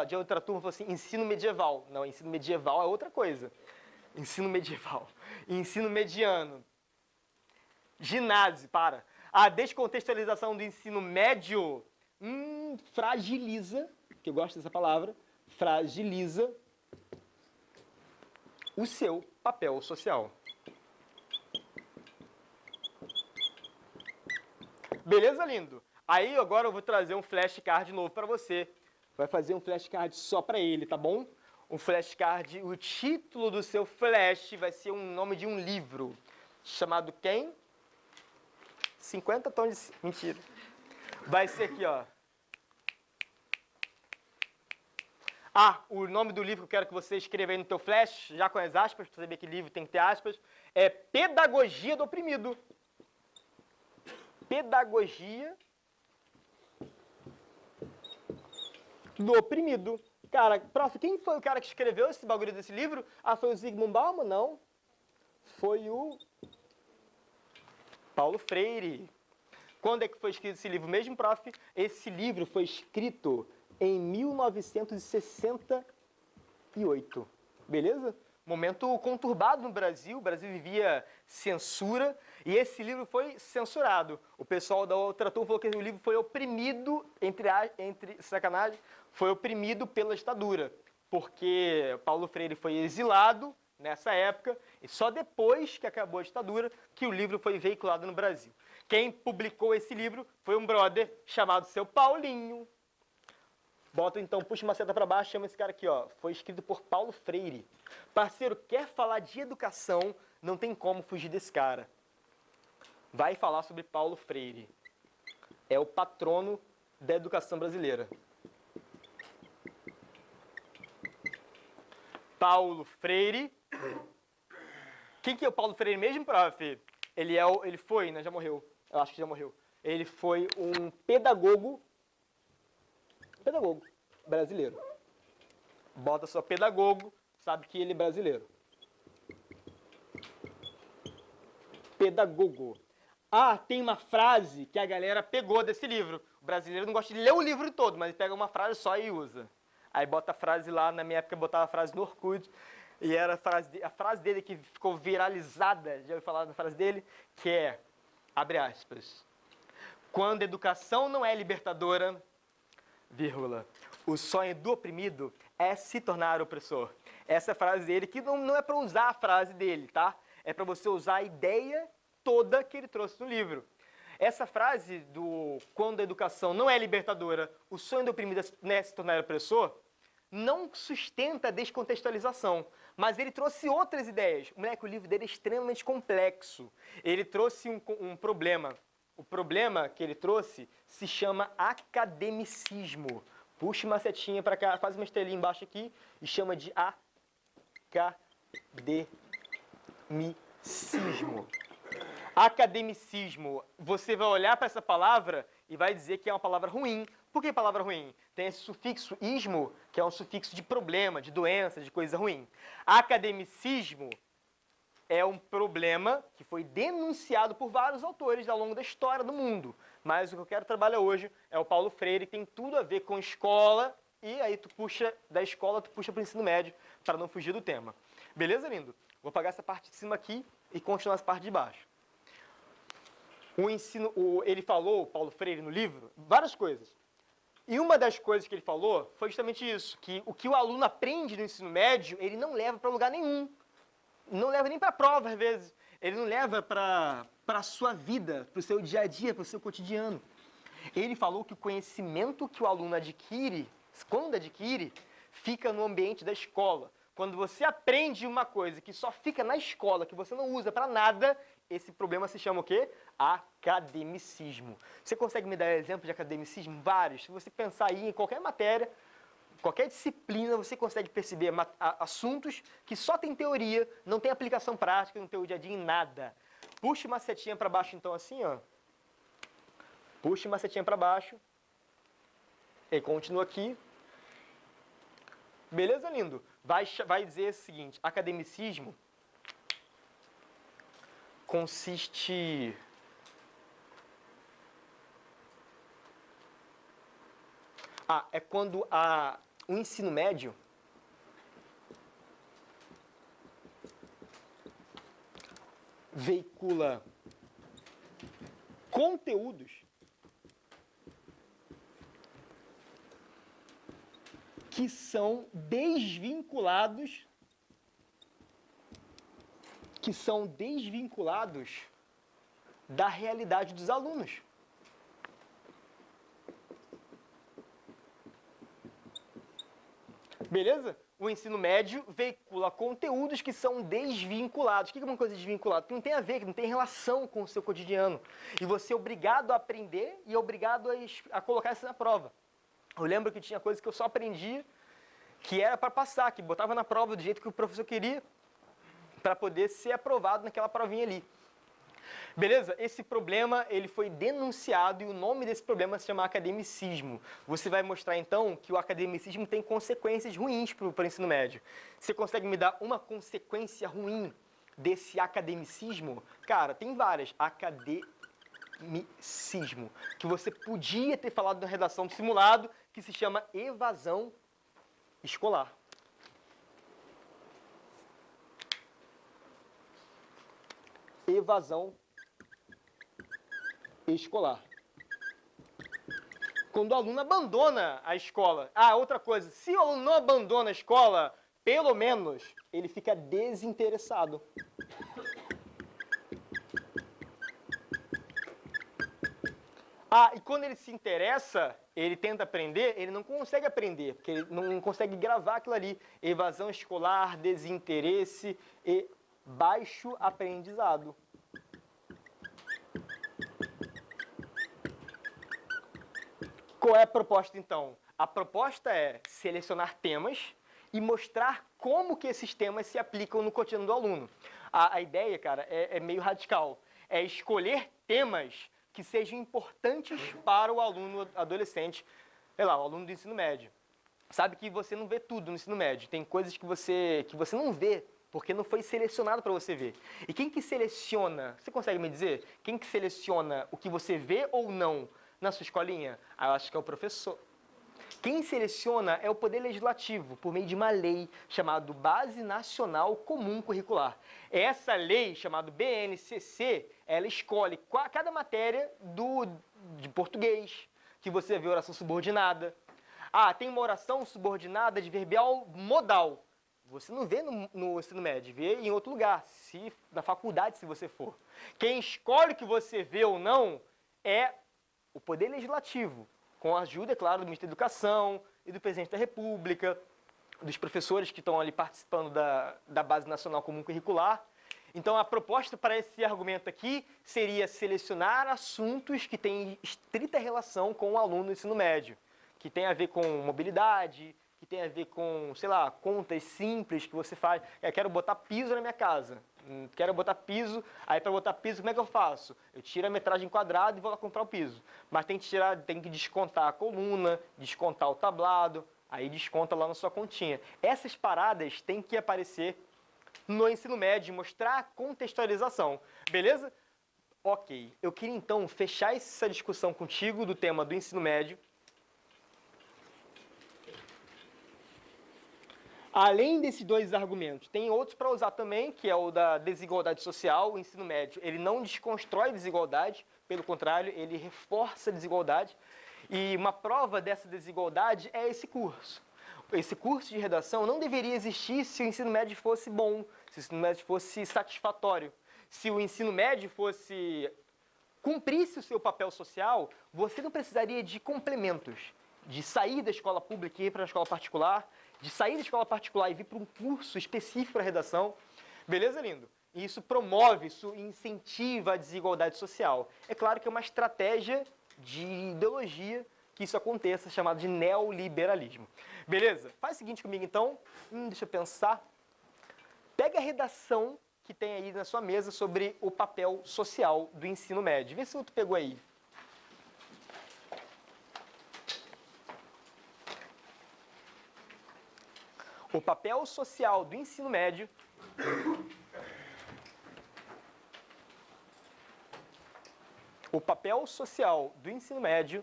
de outra turma, falou assim, ensino medieval. Não, ensino medieval é outra coisa. Ensino medieval. Ensino mediano. Ginásio, para. A descontextualização do ensino médio fragiliza, que eu gosto dessa palavra, fragiliza o seu papel social. Beleza, lindo? Aí agora eu vou trazer um flashcard novo para você. Vai fazer um flashcard só para ele, tá bom? Um flashcard, o título do seu flash vai ser o nome de um livro. chamado quem? 50 tons de... Mentira. Vai ser aqui, ó. Ah, o nome do livro que eu quero que você escreva aí no teu flash, já com as aspas, para saber que livro tem que ter aspas, é Pedagogia do Oprimido. Pedagogia do Oprimido. Cara, prof, quem foi o cara que escreveu esse bagulho desse livro? Ah, foi o Zygmunt Bauman? Não. Foi o Paulo Freire. Quando é que foi escrito esse livro mesmo, prof? Esse livro foi escrito em 1968. Beleza? Momento conturbado no Brasil. O Brasil vivia censura e esse livro foi censurado. O pessoal da outra turma falou que o livro foi oprimido, entre sacanagem, foi oprimido pela ditadura. Porque Paulo Freire foi exilado nessa época e só depois que acabou a ditadura que o livro foi veiculado no Brasil. Quem publicou esse livro foi um brother chamado Seu Paulinho. Bota então, puxa uma seta para baixo, chama esse cara aqui, ó. Foi escrito por Paulo Freire. Parceiro, quer falar de educação, não tem como fugir desse cara. Vai falar sobre Paulo Freire. É o patrono da educação brasileira. Paulo Freire. Quem que é o Paulo Freire mesmo, prof? Ele foi, né? Já morreu. Eu acho que já morreu. Ele foi um pedagogo brasileiro. Bota só pedagogo, sabe que ele é brasileiro. Pedagogo. Ah, tem uma frase que a galera pegou desse livro. O brasileiro não gosta de ler o livro todo, mas ele pega uma frase só e usa. Aí bota a frase lá, na minha época eu botava a frase no Orkut, e era a frase dele que ficou viralizada, já ouviu falar da frase dele? Que é, abre aspas, quando a educação não é libertadora, vírgula, o sonho do oprimido é se tornar opressor. Essa frase dele, que não é para usar a frase dele, tá? É para você usar a ideia toda que ele trouxe no livro. Essa frase do quando a educação não é libertadora, o sonho do oprimido é se tornar opressor, não sustenta a descontextualização, mas ele trouxe outras ideias. Moleque, o livro dele é extremamente complexo. Ele trouxe um problema. O problema que ele trouxe se chama academicismo. Puxa uma setinha para cá, faz uma estrelinha embaixo aqui e chama de academicismo. Academicismo, você vai olhar para essa palavra e vai dizer que é uma palavra ruim. Por que palavra ruim? Tem esse sufixo ismo, que é um sufixo de problema, de doença, de coisa ruim. Academicismo é um problema que foi denunciado por vários autores ao longo da história do mundo. Mas o que eu quero trabalhar hoje é o Paulo Freire, que tem tudo a ver com escola, e aí tu puxa da escola, tu puxa para o ensino médio, para não fugir do tema. Beleza, lindo? Vou apagar essa parte de cima aqui e continuar essa parte de baixo. Ele falou, Paulo Freire, no livro, várias coisas. E uma das coisas que ele falou foi justamente isso, que o que o aluno aprende no ensino médio, ele não leva para lugar nenhum. Não leva nem para a prova, às vezes. Ele não leva para a sua vida, para o seu dia a dia, para o seu cotidiano. Ele falou que o conhecimento que o aluno adquire, quando adquire, fica no ambiente da escola. Quando você aprende uma coisa que só fica na escola, que você não usa para nada, esse problema se chama o quê? Academicismo. Você consegue me dar exemplo de academicismo? Vários. Se você pensar aí em qualquer matéria, qualquer disciplina, você consegue perceber assuntos que só tem teoria, não tem aplicação prática no teu dia a dia em nada. Puxa uma setinha para baixo então assim, ó. Puxa uma setinha para baixo. E continua aqui. Beleza, lindo? Vai dizer o seguinte, academicismo consiste... é quando o ensino médio veicula conteúdos que são desvinculados da realidade dos alunos. Beleza? o ensino médio veicula conteúdos que são desvinculados. O que é uma coisa desvinculada? Que não tem a ver, que não tem relação com o seu cotidiano. E você é obrigado a aprender e é obrigado a colocar isso na prova. Eu lembro que tinha coisas que eu só aprendia que era para passar, que botava na prova do jeito que o professor queria para poder ser aprovado naquela provinha ali. Beleza? Esse problema ele foi denunciado e o nome desse problema se chama academicismo. Você vai mostrar então que o academicismo tem consequências ruins para o ensino médio. Você consegue me dar uma consequência ruim desse academicismo? Cara, tem várias. Academicismo, que você podia ter falado na redação do simulado, que se chama evasão escolar. Evasão escolar. Quando o aluno abandona a escola. Ah, outra coisa, se o aluno não abandona a escola, pelo menos ele fica desinteressado. Ah, e quando ele se interessa, ele tenta aprender, ele não consegue aprender, porque ele não consegue gravar aquilo ali. Evasão escolar, desinteresse e baixo aprendizado. Qual é a proposta, então? A proposta é selecionar temas e mostrar como que esses temas se aplicam no cotidiano do aluno. A ideia, cara, é meio radical. É escolher temas que sejam importantes para o aluno adolescente, sei lá, o aluno do ensino médio. Sabe que você não vê tudo no ensino médio. Tem coisas que você não vê, porque não foi selecionado para você ver. E quem que seleciona? Você consegue me dizer? Quem que seleciona o que você vê ou não na sua escolinha? Eu acho que é o professor. Quem seleciona é o Poder Legislativo, por meio de uma lei chamada Base Nacional Comum Curricular. Essa lei, chamada BNCC, ela escolhe cada matéria de português, que você vê oração subordinada. Ah, tem uma oração subordinada de adverbial modal. Você não vê no ensino médio, vê em outro lugar, na faculdade, se você for. Quem escolhe o que você vê ou não é o Poder Legislativo, com a ajuda, é claro, do Ministério da Educação e do Presidente da República, dos professores que estão ali participando da Base Nacional Comum Curricular. Então, a proposta para esse argumento aqui seria selecionar assuntos que têm estrita relação com o aluno do ensino médio, que tem a ver com mobilidade, que tem a ver com, sei lá, contas simples que você faz. Eu quero botar piso na minha casa. Quero botar piso, aí para botar piso, como é que eu faço? Eu tiro a metragem quadrada e vou lá comprar o piso. Mas tem que descontar a coluna, descontar o tablado, aí desconta lá na sua continha. Essas paradas têm que aparecer no ensino médio, mostrar a contextualização. Beleza? Ok. Eu queria então fechar essa discussão contigo do tema do ensino médio. Além desses dois argumentos, tem outros para usar também, que é o da desigualdade social. O ensino médio, ele não desconstrói desigualdade, pelo contrário, ele reforça a desigualdade. E uma prova dessa desigualdade é esse curso. Esse curso de redação não deveria existir se o ensino médio fosse bom, se o ensino médio fosse satisfatório. Se o ensino médio cumprisse o seu papel social, você não precisaria de complementos, de sair da escola pública e ir para a escola particular, de sair da escola particular e vir para um curso específico para redação. Beleza, lindo? E isso promove, isso incentiva a desigualdade social. É claro que é uma estratégia de ideologia que isso aconteça, chamado de neoliberalismo. Beleza? Faz o seguinte comigo, então. Deixa eu pensar. Pega a redação que tem aí na sua mesa sobre o papel social do ensino médio. Vê se tu pegou aí. O papel social do ensino médio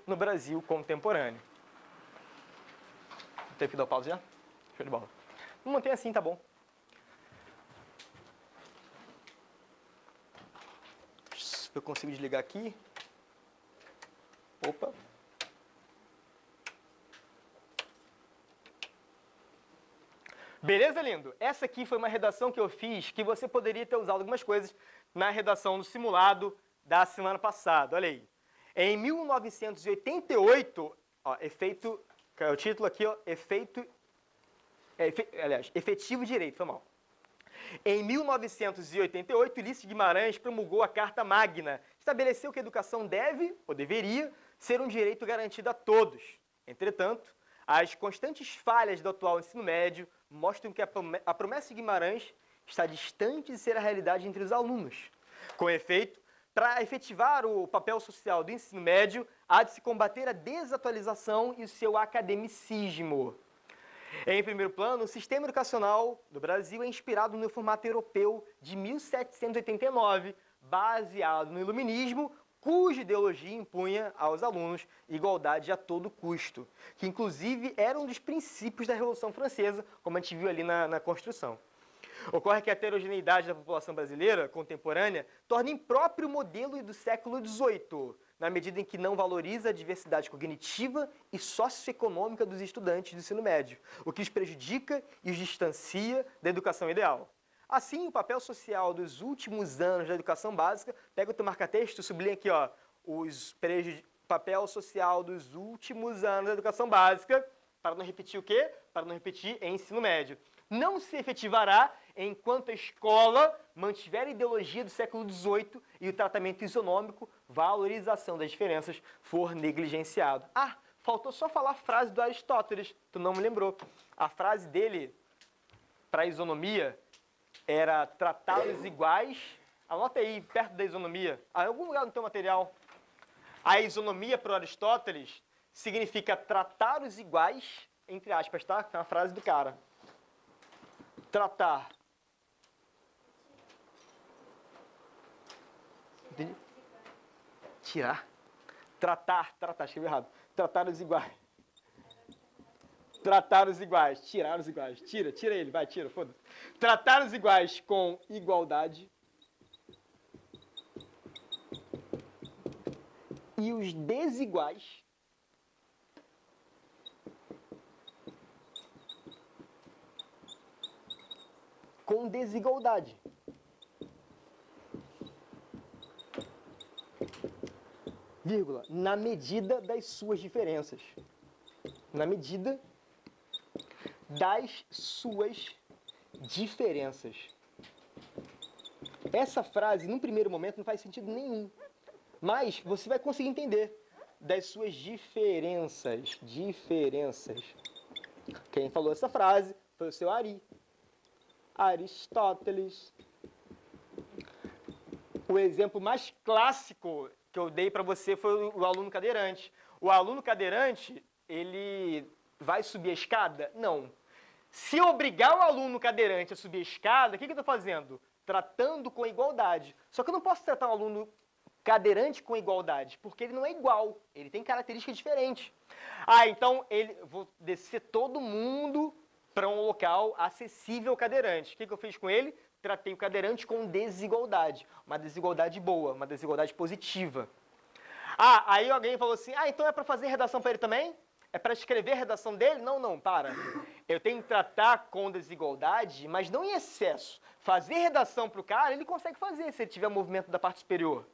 no Brasil contemporâneo. Teve que dar o pause já? Show de bola. Vamos manter assim, tá bom. Eu consigo desligar aqui. Opa. Beleza, lindo? Essa aqui foi uma redação que eu fiz que você poderia ter usado algumas coisas na redação do simulado da semana passada. Olha aí. Em 1988, ó, o título aqui, ó, efeito aliás, efetivo direito, foi mal. Em 1988, Ulisses Guimarães promulgou a Carta Magna, estabeleceu que a educação deve, ou deveria, ser um direito garantido a todos. Entretanto, as constantes falhas do atual ensino médio mostram que a promessa de Guimarães está distante de ser a realidade entre os alunos. Com efeito, para efetivar o papel social do ensino médio, há de se combater a desatualização e o seu academicismo. Em primeiro plano, o sistema educacional do Brasil é inspirado no formato europeu de 1789, baseado no iluminismo, cuja ideologia impunha aos alunos igualdade a todo custo, que inclusive era um dos princípios da Revolução Francesa, como a gente viu ali na Constituição. Ocorre que a heterogeneidade da população brasileira contemporânea torna impróprio o modelo do século XVIII, na medida em que não valoriza a diversidade cognitiva e socioeconômica dos estudantes do ensino médio, o que os prejudica e os distancia da educação ideal. Assim, o papel social dos últimos anos da educação básica, pega o teu marca-texto, sublinha aqui, ó, papel social dos últimos anos da educação básica, para não repetir o quê? Para não repetir ensino médio. Não se efetivará enquanto a escola mantiver a ideologia do século XVIII e o tratamento isonômico, valorização das diferenças, for negligenciado. Ah, faltou só falar a frase do Aristóteles, tu não me lembrou. A frase dele para a isonomia era tratar os iguais. Anota aí, perto da isonomia, em algum lugar no teu material. A isonomia para Aristóteles significa tratar os iguais, entre aspas, tá? É uma frase do cara. Tratar. Entendi? Tirar. Tratar, escrevi errado. Tratar os iguais. Tratar os iguais, tirar os iguais. Tira ele, vai, tira, foda-se. Tratar os iguais com igualdade. E os desiguais com desigualdade. Vírgula, na medida das suas diferenças. Na medida das suas diferenças. Essa frase, num primeiro momento, não faz sentido nenhum. Mas você vai conseguir entender. Das suas diferenças. Diferenças. Quem falou essa frase foi o seu Ari. Aristóteles. O exemplo mais clássico que eu dei para você foi o aluno cadeirante. O aluno cadeirante, ele vai subir a escada? Não. Se eu obrigar o aluno cadeirante a subir a escada, o que eu estou fazendo? Tratando com igualdade. Só que eu não posso tratar um aluno cadeirante com igualdade, porque ele não é igual, ele tem características diferentes. Ah, então vou descer todo mundo para um local acessível ao cadeirante. O que eu fiz com ele? Tratei o cadeirante com desigualdade. Uma desigualdade boa, uma desigualdade positiva. Ah, aí alguém falou assim, então é para fazer redação para ele também? É para escrever a redação dele? Não, para. Eu tenho que tratar com desigualdade, mas não em excesso. Fazer redação para o cara, ele consegue fazer, se ele tiver movimento da parte superior.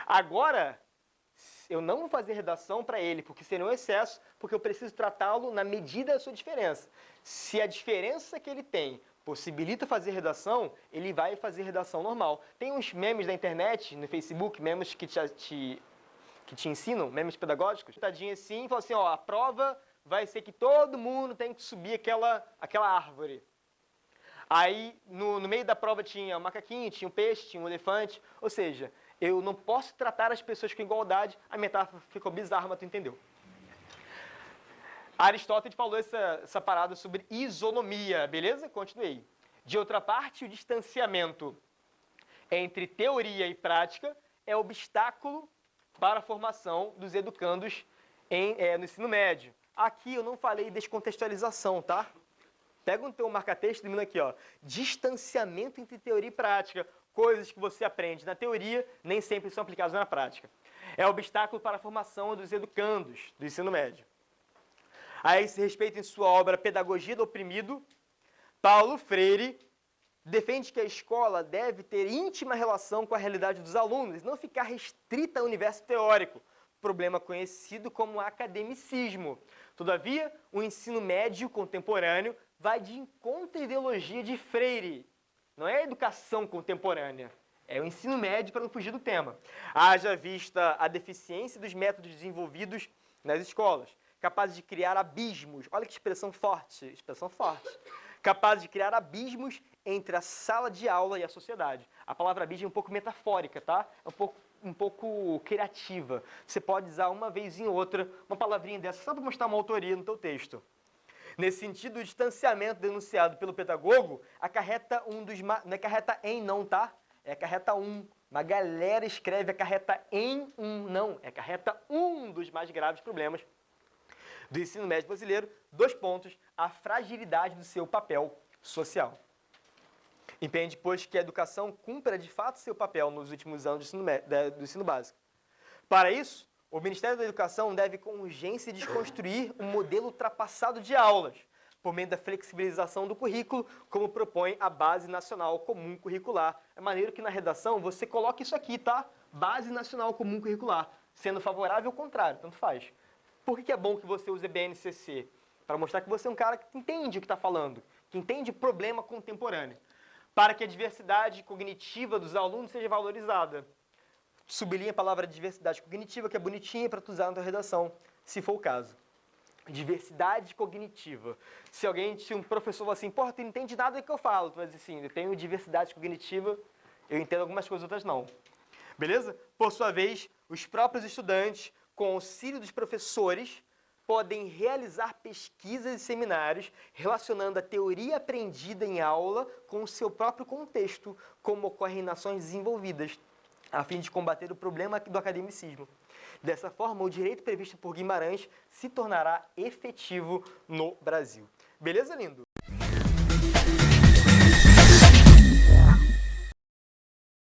Agora, eu não vou fazer redação para ele, porque seria um excesso, porque eu preciso tratá-lo na medida da sua diferença. Se a diferença que ele tem possibilita fazer redação, ele vai fazer redação normal. Tem uns memes da internet, no Facebook, memes que te ensinam, memes pedagógicos, tadinho assim, fala assim, a prova vai ser que todo mundo tem que subir aquela árvore. Aí, no meio da prova tinha um macaquinho, tinha um peixe, tinha um elefante, ou seja, eu não posso tratar as pessoas com igualdade, a metáfora ficou bizarra, mas tu entendeu. Aristóteles falou essa parada sobre isonomia, beleza? Continuei. De outra parte, o distanciamento entre teoria e prática é obstáculo para a formação dos educandos no ensino médio. Aqui eu não falei descontextualização, tá? Pega o teu marca-texto e elimina aqui, ó. Distanciamento entre teoria e prática. Coisas que você aprende na teoria nem sempre são aplicadas na prática. É obstáculo para a formação dos educandos do ensino médio. A esse respeito, em sua obra Pedagogia do Oprimido, Paulo Freire defende que a escola deve ter íntima relação com a realidade dos alunos, não ficar restrita ao universo teórico, problema conhecido como academicismo. Todavia, o ensino médio contemporâneo vai de encontro à ideologia de Freire. Não é a educação contemporânea, é o ensino médio para não fugir do tema. Haja vista a deficiência dos métodos desenvolvidos nas escolas, capazes de criar abismos. Olha que expressão forte, capazes de criar abismos entre a sala de aula e a sociedade. A palavra abismo é um pouco metafórica, tá? É um pouco criativa. Você pode usar uma vez em outra uma palavrinha dessa só para mostrar uma autoria no teu texto. Nesse sentido, o distanciamento denunciado pelo pedagogo acarreta não é acarreta em não, tá? É acarreta um. Uma galera escreve acarreta em um, não. É acarreta um dos mais graves problemas do ensino médio brasileiro. 2 pontos, a fragilidade do seu papel social. Impede, pois, que a educação cumpra de fato seu papel nos últimos anos do ensino básico. Para isso, o Ministério da Educação deve com urgência desconstruir um modelo ultrapassado de aulas, por meio da flexibilização do currículo, como propõe a Base Nacional Comum Curricular. É maneiro que na redação você coloque isso aqui, tá? Base Nacional Comum Curricular, sendo favorável ou contrário, tanto faz. Por que é bom que você use BNCC? Para mostrar que você é um cara que entende o que está falando, que entende o problema contemporâneo, para que a diversidade cognitiva dos alunos seja valorizada. Sublinha a palavra diversidade cognitiva, que é bonitinha para tu usar na tua redação, se for o caso. Diversidade cognitiva. Se um professor fala assim, porra, tu não entende nada do que eu falo, tu vai dizer assim, eu tenho diversidade cognitiva, eu entendo algumas coisas, outras não. Beleza? Por sua vez, os próprios estudantes, com auxílio dos professores, podem realizar pesquisas e seminários relacionando a teoria aprendida em aula com o seu próprio contexto, como ocorre em nações desenvolvidas, a fim de combater o problema do academicismo. Dessa forma, o direito previsto por Guimarães se tornará efetivo no Brasil. Beleza, lindo?